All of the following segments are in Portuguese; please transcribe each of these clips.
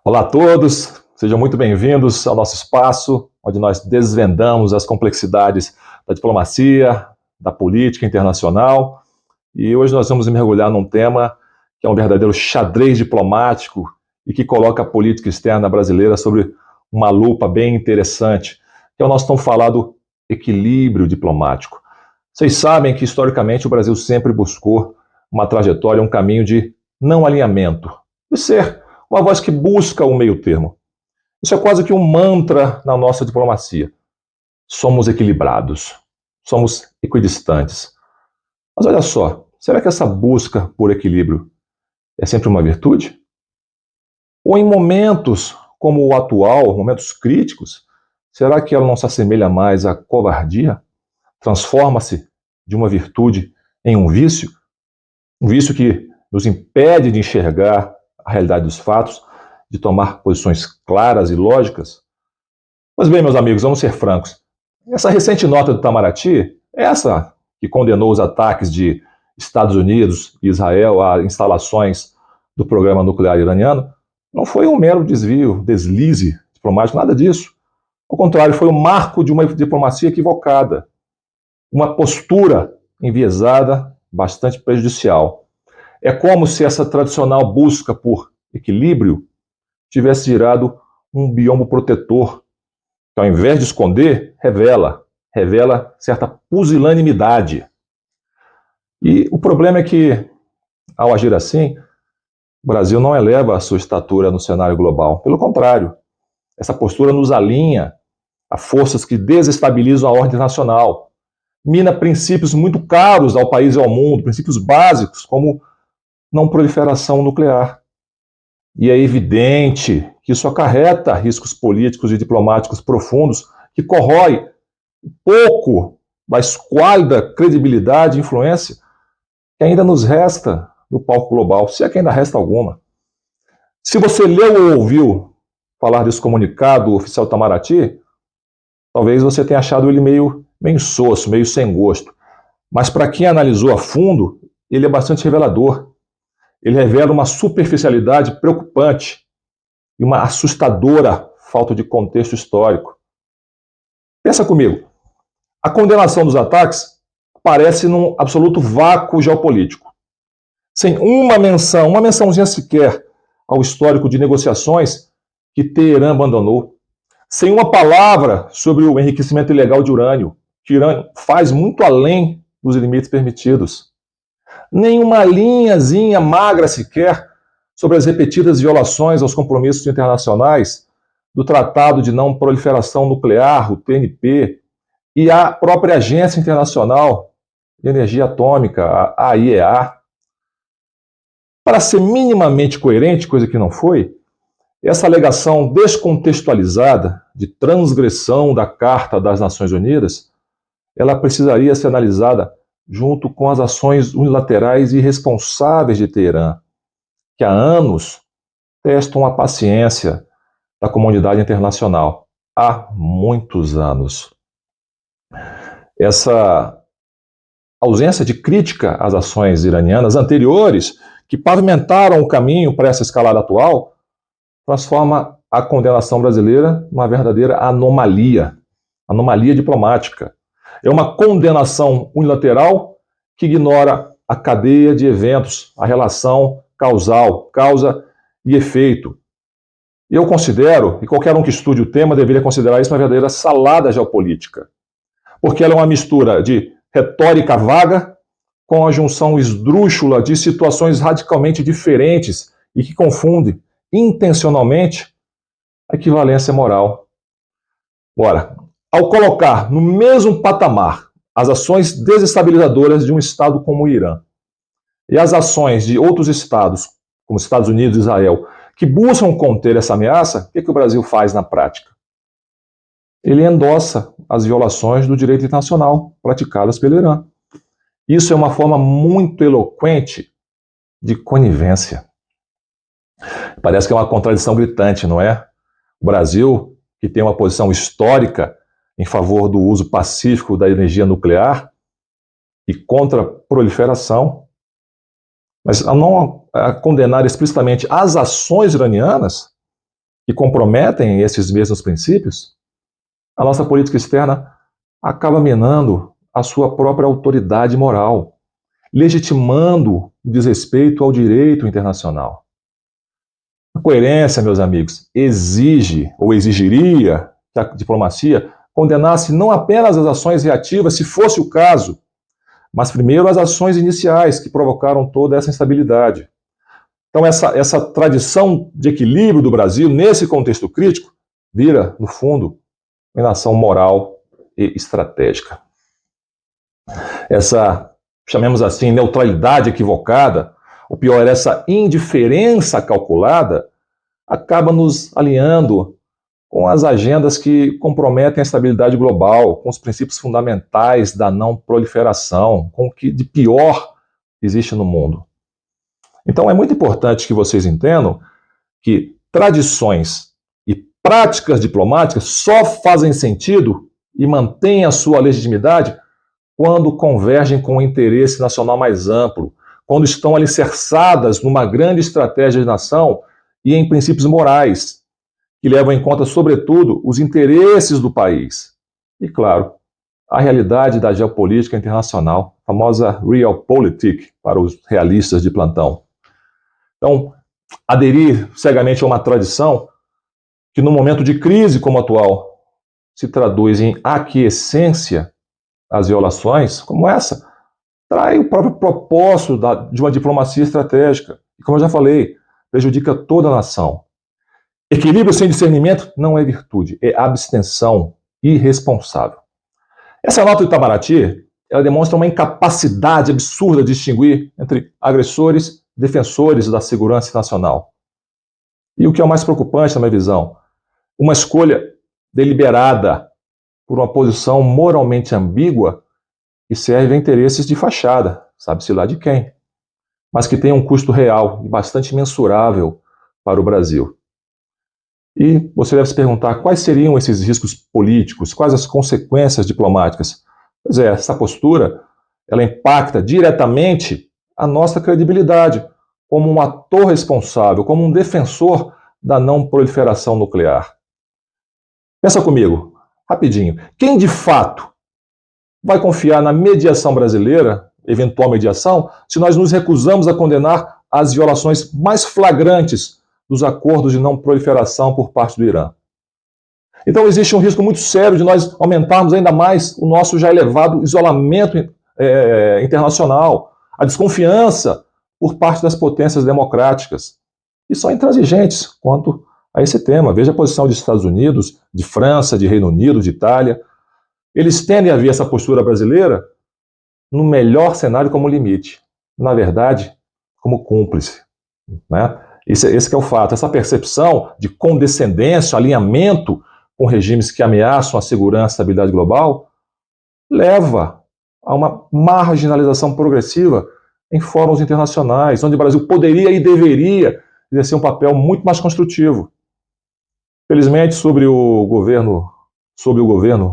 Olá a todos, sejam muito bem-vindos ao nosso espaço, onde nós desvendamos as complexidades da diplomacia, da política internacional. E hoje nós vamos mergulhar num tema que é um verdadeiro xadrez diplomático e que coloca a política externa brasileira sobre uma lupa bem interessante, que é o nosso tão falado equilíbrio diplomático. Vocês sabem que, historicamente, o Brasil sempre buscou uma trajetória, um caminho de não alinhamento, de ser uma voz que busca o meio termo. Isso é quase que um mantra na nossa diplomacia. Somos equilibrados, somos equidistantes. Mas olha só, será que essa busca por equilíbrio é sempre uma virtude? Ou em momentos como o atual, momentos críticos, será que ela não se assemelha mais à covardia? Transforma-se de uma virtude em um vício que nos impede de enxergar a realidade dos fatos, de tomar posições claras e lógicas? Pois bem, meus amigos, vamos ser francos. Essa recente nota do Itamaraty, essa que condenou os ataques de Estados Unidos e Israel a instalações do programa nuclear iraniano, não foi um mero deslize diplomático, nada disso. Ao contrário, foi o marco de uma diplomacia equivocada, uma postura enviesada, bastante prejudicial. É como se essa tradicional busca por equilíbrio tivesse virado um biombo protetor, que ao invés de esconder, revela certa pusilanimidade. E o problema é que, ao agir assim, o Brasil não eleva a sua estatura no cenário global. Pelo contrário, essa postura nos alinha a forças que desestabilizam a ordem nacional, mina princípios muito caros ao país e ao mundo, princípios básicos, como não proliferação nuclear. E é evidente que isso acarreta riscos políticos e diplomáticos profundos que corrói um pouco da esquálida credibilidade e influência que ainda nos resta no palco global, se é que ainda resta alguma. Se você leu ou ouviu falar desse comunicado oficial Itamaraty, talvez você tenha achado ele meio insosso, meio sem gosto. Mas para quem analisou a fundo, ele é bastante revelador. Ele revela uma superficialidade preocupante e uma assustadora falta de contexto histórico. Pensa comigo, a condenação dos ataques aparece num absoluto vácuo geopolítico, sem uma mençãozinha sequer ao histórico de negociações que Teherã abandonou, sem uma palavra sobre o enriquecimento ilegal de urânio, que Irã faz muito além dos limites permitidos. Nenhuma linhazinha magra sequer sobre as repetidas violações aos compromissos internacionais do Tratado de Não Proliferação Nuclear, o TNP, e a própria Agência Internacional de Energia Atômica, a AIEA. Para ser minimamente coerente, coisa que não foi, essa alegação descontextualizada de transgressão da Carta das Nações Unidas, ela precisaria ser analisada junto com as ações unilaterais e irresponsáveis de Teherã, que há anos testam a paciência da comunidade internacional. Há muitos anos. Essa ausência de crítica às ações iranianas anteriores, que pavimentaram o caminho para essa escalada atual, transforma a condenação brasileira numa verdadeira anomalia diplomática. É uma condenação unilateral que ignora a cadeia de eventos, a relação causal, causa e efeito. Eu considero, e qualquer um que estude o tema deveria considerar isso uma verdadeira salada geopolítica, porque ela é uma mistura de retórica vaga com a junção esdrúxula de situações radicalmente diferentes e que confunde intencionalmente a equivalência moral. Ora, ao colocar no mesmo patamar as ações desestabilizadoras de um Estado como o Irã e as ações de outros Estados, como Estados Unidos e Israel, que buscam conter essa ameaça, o que o Brasil faz na prática? Ele endossa as violações do direito internacional praticadas pelo Irã. Isso é uma forma muito eloquente de conivência. Parece que é uma contradição gritante, não é? O Brasil, que tem uma posição histórica em favor do uso pacífico da energia nuclear e contra a proliferação, mas a não condenar explicitamente as ações iranianas, que comprometem esses mesmos princípios, a nossa política externa acaba minando a sua própria autoridade moral, legitimando o desrespeito ao direito internacional. A coerência, meus amigos, exige ou exigiria que a diplomacia condenasse não apenas as ações reativas, se fosse o caso, mas primeiro as ações iniciais que provocaram toda essa instabilidade. Então, essa tradição de equilíbrio do Brasil, nesse contexto crítico, vira, no fundo, uma nação moral e estratégica. Essa, chamemos assim, neutralidade equivocada, ou pior, essa indiferença calculada, acaba nos alinhando com as agendas que comprometem a estabilidade global, com os princípios fundamentais da não proliferação, com o que de pior existe no mundo. Então é muito importante que vocês entendam que tradições e práticas diplomáticas só fazem sentido e mantêm a sua legitimidade quando convergem com o interesse nacional mais amplo, quando estão alicerçadas numa grande estratégia de nação e em princípios morais, que levam em conta, sobretudo, os interesses do país. E, claro, a realidade da geopolítica internacional, a famosa realpolitik para os realistas de plantão. Então, aderir cegamente a uma tradição que, num momento de crise como o atual, se traduz em aquiescência às violações, como essa, trai o próprio propósito de uma diplomacia estratégica. E, como eu já falei, prejudica toda a nação. Equilíbrio sem discernimento não é virtude, é abstenção irresponsável. Essa nota do Itamaraty, ela demonstra uma incapacidade absurda de distinguir entre agressores e defensores da segurança nacional. E o que é o mais preocupante, na minha visão, uma escolha deliberada por uma posição moralmente ambígua que serve a interesses de fachada, sabe-se lá de quem, mas que tem um custo real e bastante mensurável para o Brasil. E você deve se perguntar quais seriam esses riscos políticos, quais as consequências diplomáticas. Pois é, essa postura, ela impacta diretamente a nossa credibilidade como um ator responsável, como um defensor da não proliferação nuclear. Pensa comigo, rapidinho, quem de fato vai confiar na mediação brasileira, eventual mediação, se nós nos recusamos a condenar as violações mais flagrantes dos acordos de não proliferação por parte do Irã? Então existe um risco muito sério de nós aumentarmos ainda mais o nosso já elevado isolamento internacional, a desconfiança por parte das potências democráticas, que são intransigentes quanto a esse tema. Veja a posição dos Estados Unidos, de França, de Reino Unido, de Itália. Eles tendem a ver essa postura brasileira, no melhor cenário, como limite, na verdade, como cúmplice, né? Esse que é o fato. Essa percepção de condescendência, alinhamento com regimes que ameaçam a segurança e a estabilidade global, leva a uma marginalização progressiva em fóruns internacionais, onde o Brasil poderia e deveria exercer um papel muito mais construtivo. Felizmente, sobre o governo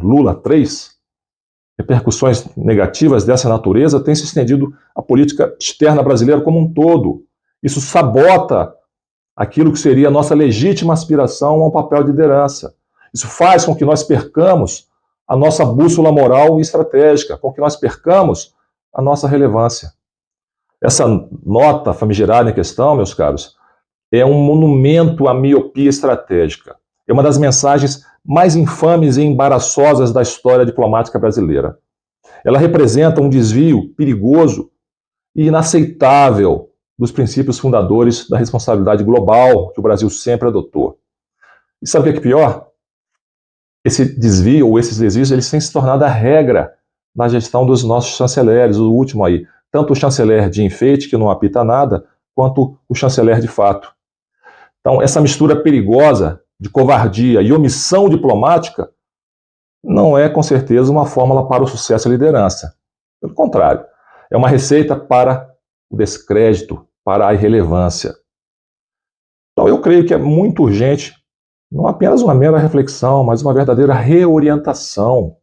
Lula III, repercussões negativas dessa natureza têm se estendido à política externa brasileira como um todo. Isso sabota aquilo que seria a nossa legítima aspiração a um papel de liderança. Isso faz com que nós percamos a nossa bússola moral e estratégica, com que nós percamos a nossa relevância. Essa nota famigerada em questão, meus caros, é um monumento à miopia estratégica. É uma das mensagens mais infames e embaraçosas da história diplomática brasileira. Ela representa um desvio perigoso e inaceitável dos princípios fundadores da responsabilidade global que o Brasil sempre adotou. E sabe o que é pior? Esse desvio ou esses desvios, eles têm se tornado a regra na gestão dos nossos chanceleres, o último aí, tanto o chanceler de enfeite, que não apita nada, quanto o chanceler de fato. Então, essa mistura perigosa de covardia e omissão diplomática não é, com certeza, uma fórmula para o sucesso e a liderança. Pelo contrário, é uma receita para o descrédito, para a irrelevância. Então, eu creio que é muito urgente, não apenas uma mera reflexão, mas uma verdadeira reorientação.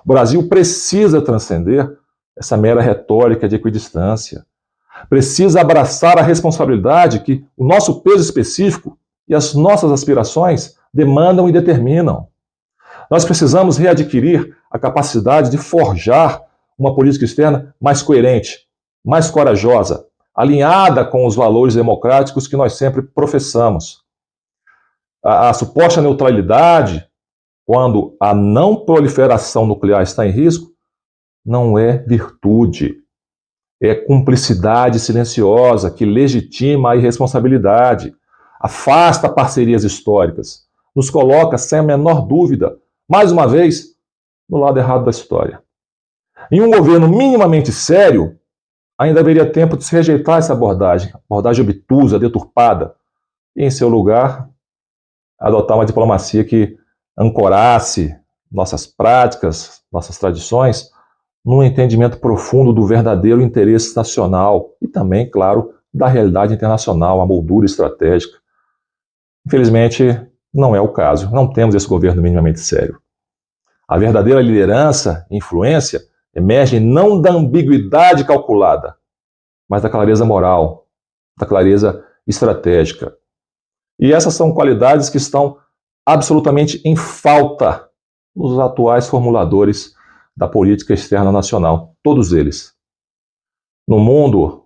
O Brasil precisa transcender essa mera retórica de equidistância. Precisa abraçar a responsabilidade que o nosso peso específico e as nossas aspirações demandam e determinam. Nós precisamos readquirir a capacidade de forjar uma política externa mais coerente, mais corajosa, alinhada com os valores democráticos que nós sempre professamos. A suposta neutralidade, quando a não proliferação nuclear está em risco, não é virtude. É cumplicidade silenciosa que legitima a irresponsabilidade, afasta parcerias históricas, nos coloca, sem a menor dúvida, mais uma vez, no lado errado da história. Em um governo minimamente sério, ainda haveria tempo de se rejeitar essa abordagem obtusa, deturpada, e, em seu lugar, adotar uma diplomacia que ancorasse nossas práticas, nossas tradições, num entendimento profundo do verdadeiro interesse nacional e também, claro, da realidade internacional, a moldura estratégica. Infelizmente, não é o caso. Não temos esse governo minimamente sério. A verdadeira liderança e influência emergem não da ambiguidade calculada, mas da clareza moral, da clareza estratégica. E essas são qualidades que estão absolutamente em falta nos atuais formuladores da política externa nacional, todos eles. No mundo,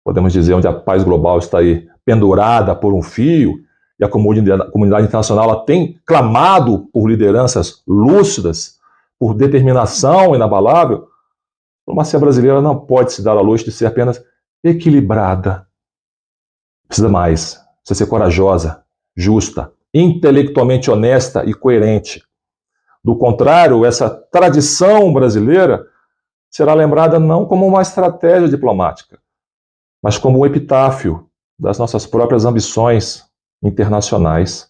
podemos dizer, onde a paz global está aí pendurada por um fio, e a comunidade internacional ela tem clamado por lideranças lúcidas, por determinação inabalável, a diplomacia brasileira não pode se dar ao luxo de ser apenas equilibrada. Precisa mais, precisa ser corajosa, justa, intelectualmente honesta e coerente. Do contrário, essa tradição brasileira será lembrada não como uma estratégia diplomática, mas como um epitáfio das nossas próprias ambições internacionais.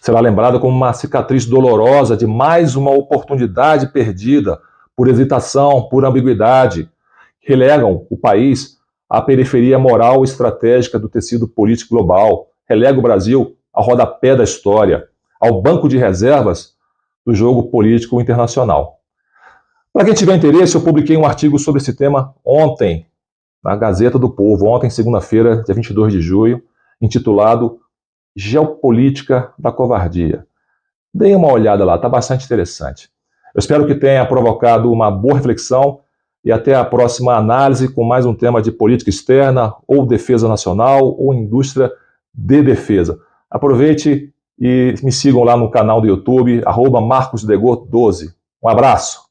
Será lembrada como uma cicatriz dolorosa de mais uma oportunidade perdida por hesitação, por ambiguidade, que relegam o país à periferia moral e estratégica do tecido político global, relega o Brasil ao rodapé da história, ao banco de reservas do jogo político internacional. Para quem tiver interesse, eu publiquei um artigo sobre esse tema ontem, na Gazeta do Povo, ontem, segunda-feira, dia 22 de julho, intitulado Geopolítica da Covardia. Deem uma olhada lá, está bastante interessante. Eu espero que tenha provocado uma boa reflexão e até a próxima análise com mais um tema de política externa, ou defesa nacional, ou indústria de defesa. Aproveite e me sigam lá no canal do YouTube, @MarcosDegor12. Um abraço!